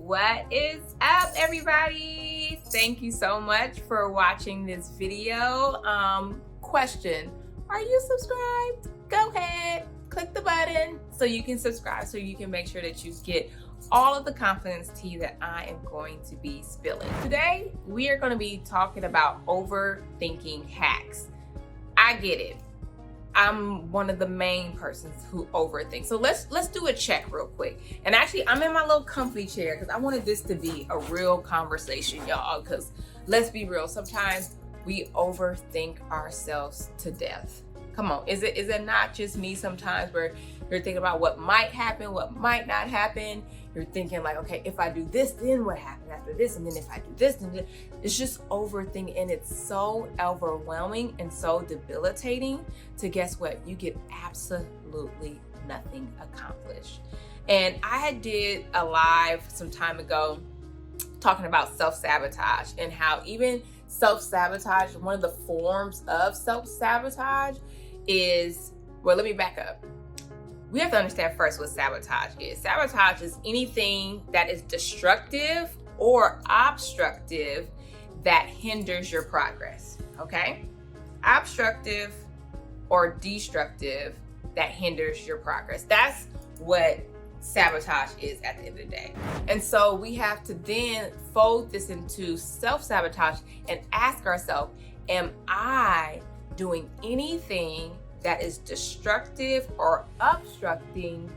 What is up, everybody? Thank you so much for watching this video. Question, are you subscribed? Go ahead, click the button so you can subscribe, so you can make sure that you get all of the confidence tea that I am going to be spilling. Today, we are going to be talking about overthinking hacks. I get it. I'm one of the main persons who overthink. So let's do a check real quick. And actually, I'm in my little comfy chair because I wanted this to be a real conversation, y'all. Because let's be real, sometimes we overthink ourselves to death. Come on, is it not just me sometimes where you're thinking about what might happen, what might not happen? You're thinking like, okay, if I do this, then what happens after this? And then if I do this, then it's just overthinking. And it's so overwhelming and so debilitating to, guess what? You get absolutely nothing accomplished. And I had did a live some time ago talking about self-sabotage and how even self-sabotage, one of the forms of self-sabotage is, well, let me back up. We have to understand first what sabotage is. Sabotage is anything that is destructive or obstructive that hinders your progress, okay? Obstructive or destructive that hinders your progress. That's what sabotage is at the end of the day. And so we have to then fold this into self-sabotage and ask ourselves, am I doing anything that is destructive or obstructing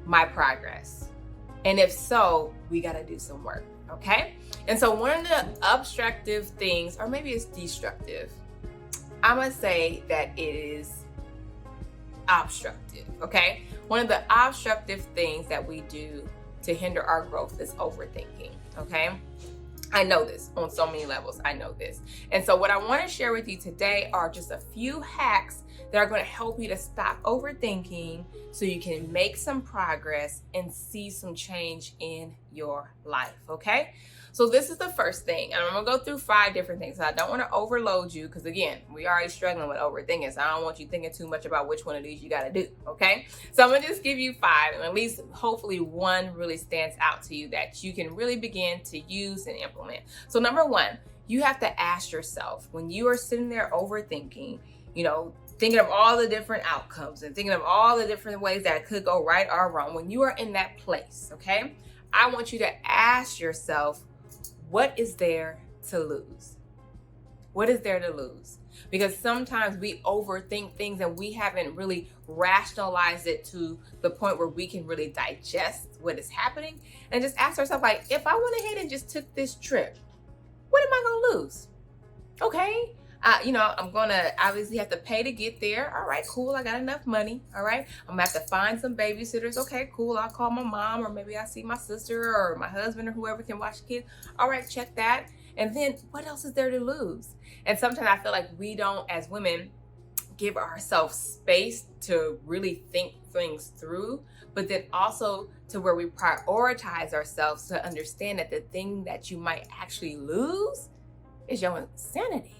my progress? And if so, we got to do some work, okay? And so one of the obstructive things, or maybe it's destructive, I'm going to say that it is obstructive, okay? One of the obstructive things that we do to hinder our growth is overthinking, okay? I know this on so many levels. I know this. And so what I want to share with you today are just a few hacks that are going to help you to stop overthinking so you can make some progress and see some change in your life, okay? So this is the first thing, and I'm going to go through 5 different things. I don't want to overload you because, again, we already struggling with overthinking, so I don't want you thinking too much about which one of these you got to do, okay? So I'm going to just give you 5, and at least hopefully one really stands out to you that you can really begin to use and implement. So number 1, you have to ask yourself, when you are sitting there overthinking, thinking of all the different outcomes and thinking of all the different ways that it could go right or wrong, when you are in that place, okay, I want you to ask yourself, what is there to lose? What is there to lose? Because sometimes we overthink things and we haven't really rationalized it to the point where we can really digest what is happening, and just ask ourselves, like, if I went ahead and just took this trip, what am I gonna lose? Okay, I'm gonna obviously have to pay to get there. All right, cool, I got enough money. All right, I'm gonna have to find some babysitters. Okay, cool, I'll call my mom, or maybe I'll see my sister or my husband or whoever can watch the kids. All right, check that. And then what else is there to lose? And sometimes I feel like we don't, as women, give ourselves space to really think things through, but then also to where we prioritize ourselves to understand that the thing that you might actually lose is your sanity.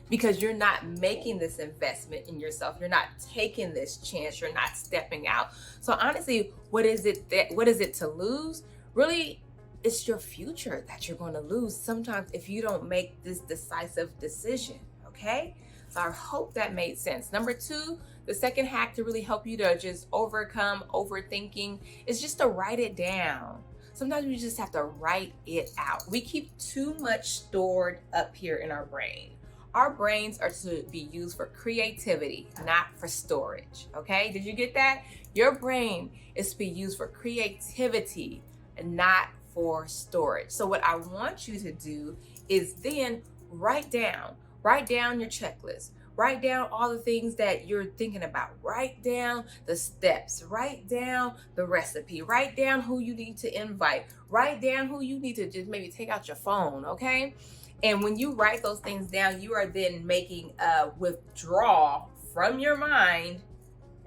Because you're not making this investment in yourself. You're not taking this chance. You're not stepping out. So honestly, what is it to lose? Really, it's your future that you're going to lose sometimes if you don't make this decisive decision, okay? So I hope that made sense. Number 2, the second hack to really help you to just overcome overthinking is just to write it down. Sometimes we just have to write it out. We keep too much stored up here in our brain. Our brains are to be used for creativity, not for storage, okay? Did you get that? Your brain is to be used for creativity and not for storage. So what I want you to do is then write down your checklist. Write down all the things that you're thinking about. Write down the steps. Write down the recipe. Write down who you need to invite. Write down who you need to just maybe take out your phone, okay? And when you write those things down, you are then making a withdrawal from your mind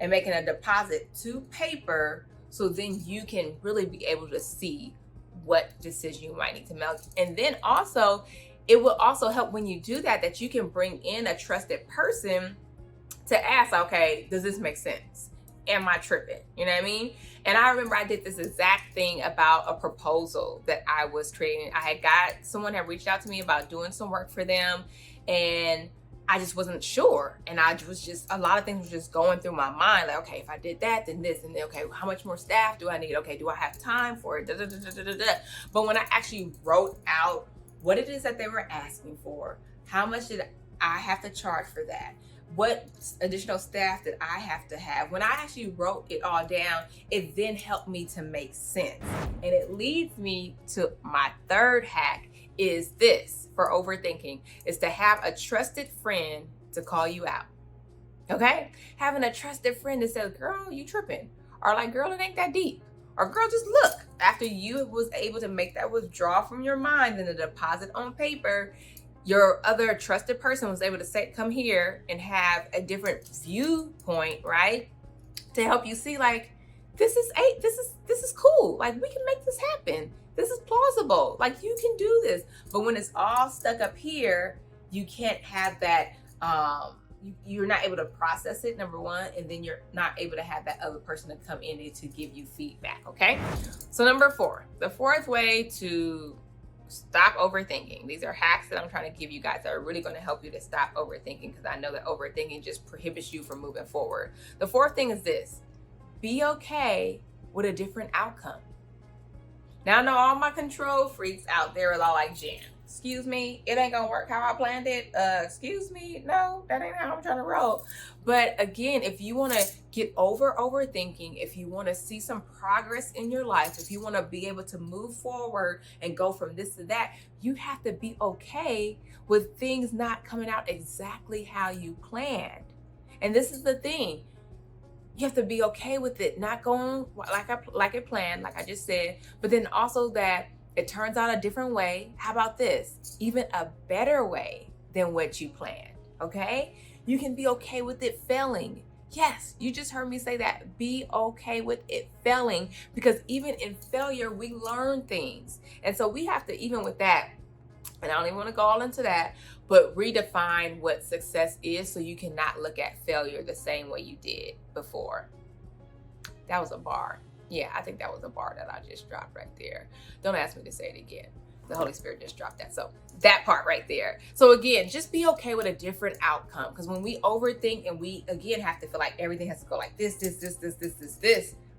and making a deposit to paper, so then you can really be able to see what decision you might need to make. And then also, it will also help when you do that you can bring in a trusted person to ask, okay, does this make sense? am I tripping? You know what I mean? And I remember I did this exact thing about a proposal that I was creating. Someone had reached out to me about doing some work for them, and I just wasn't sure. And I was just, a lot of things were just going through my mind. Like, okay, if I did that, then this, and then, okay, how much more staff do I need? Okay, do I have time for it? Da, da, da, da, da, da. But when I actually wrote out what it is that they were asking for, how much did I have to charge for that? What additional staff did I have to have? When I actually wrote it all down, it then helped me to make sense. And it leads me to my third hack is this for overthinking, is to have a trusted friend to call you out. Okay? Having a trusted friend that says, girl, you tripping. Or like, girl, it ain't that deep. Or girl, just look. After you was able to make that withdrawal from your mind and the deposit on paper, your other trusted person was able to say, come here and have a different viewpoint, right? To help you see, like, this is cool. Like, we can make this happen. This is plausible. Like, you can do this. But when it's all stuck up here, you can't have that, you're not able to process it, number one, and then you're not able to have that other person to come in and to give you feedback, okay? So number 4, the fourth way to stop overthinking. These are hacks that I'm trying to give you guys that are really going to help you to stop overthinking, because I know that overthinking just prohibits you from moving forward. The fourth thing is this: be okay with a different outcome. Now, I know all my control freaks out there are all like, Jen, excuse me, it ain't gonna work how I planned it. Excuse me, no, that ain't how I'm trying to roll. But again, if you want to get over overthinking, if you want to see some progress in your life, if you want to be able to move forward and go from this to that, you have to be okay with things not coming out exactly how you planned. And this is the thing. You have to be okay with it not going like it planned, like I just said, but then also that it turns out a different way. How about this? Even a better way than what you planned, okay? You can be okay with it failing. Yes, you just heard me say that. Be okay with it failing, because even in failure, we learn things. And so we have to, even with that, and I don't even want to go all into that, but redefine what success is so you cannot look at failure the same way you did before. That was a bar. Yeah, I think that was a bar that I just dropped right there. Don't ask me to say it again. The Holy Spirit just dropped that. So that part right there. So again, just be okay with a different outcome. Because when we overthink and we, again, have to feel like everything has to go like this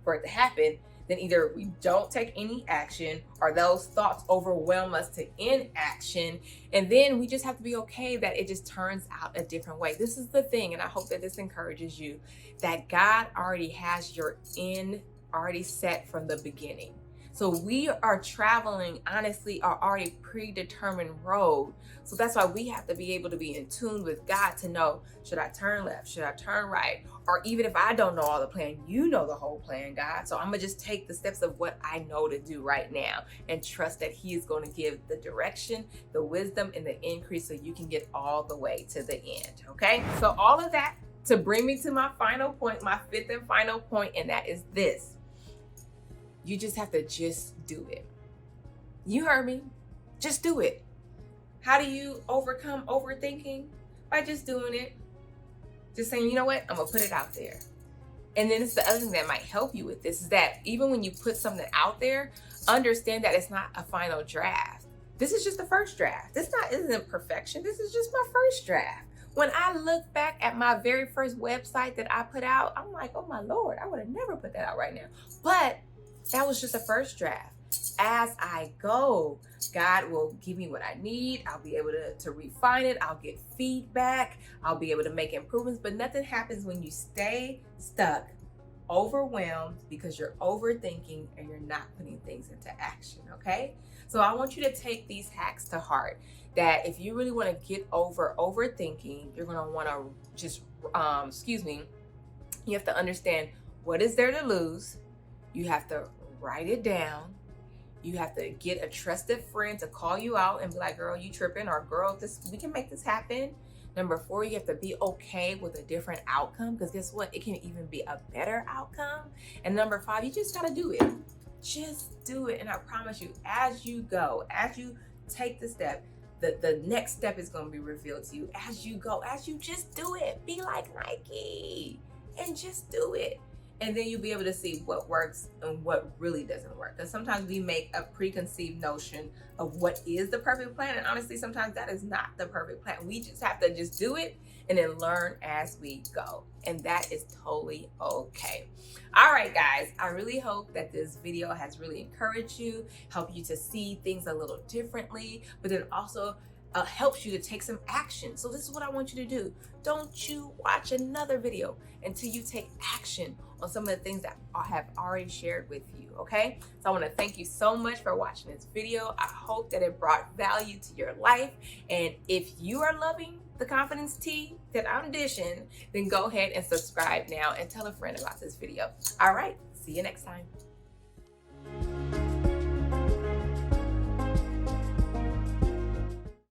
for it to happen, then either we don't take any action or those thoughts overwhelm us to inaction. And then we just have to be okay that it just turns out a different way. This is the thing, and I hope that this encourages you, that God already has your end already set from the beginning. So we are traveling, honestly, our already predetermined road. So that's why we have to be able to be in tune with God to know, should I turn left? Should I turn right? Or even if I don't know all the plan, you know the whole plan, God. So I'm going to just take the steps of what I know to do right now and trust that He is going to give the direction, the wisdom, and the increase so you can get all the way to the end, okay? So all of that to bring me to my final point, my fifth and final point, and that is this. You just have to just do it. You heard me. Just do it. How do you overcome overthinking? By just doing it. Just saying, you know what? I'm going to put it out there. And then it's the other thing that might help you with this is that even when you put something out there, understand that it's not a final draft. This is just the first draft. This isn't perfection. This is just my first draft. When I look back at my very first website that I put out, I'm like, oh my Lord, I would have never put that out right now. But that was just a first draft. As I go, God will give me what I need. I'll be able to refine it. I'll get feedback. I'll be able to make improvements. But nothing happens when you stay stuck, overwhelmed, because you're overthinking and you're not putting things into action, okay? So I want you to take these hacks to heart, that if you really want to get over overthinking, you're going to want to just, you have to understand what is there to lose. You have to write it down. You have to get a trusted friend to call you out and be like, girl, you tripping, or girl, we can make this happen. Number 4, you have to be okay with a different outcome, because guess what? It can even be a better outcome. And number 5, you just got to do it. Just do it. And I promise you, as you go, as you take the step, the next step is going to be revealed to you as you go, as you just do it. Be like Nike and just do it. And then you'll be able to see what works and what really doesn't work. Because sometimes we make a preconceived notion of what is the perfect plan. And honestly, sometimes that is not the perfect plan. We just have to just do it and then learn as we go. And that is totally okay. All right, guys, I really hope that this video has really encouraged you, helped you to see things a little differently, but then also helps you to take some action. So this is what I want you to do. Don't you watch another video until you take action on some of the things that I have already shared with you, okay? So I want to thank you so much for watching this video. I hope that it brought value to your life. And if you are loving the confidence tea that I'm dishing, then go ahead and subscribe now and tell a friend about this video. All right, see you next time.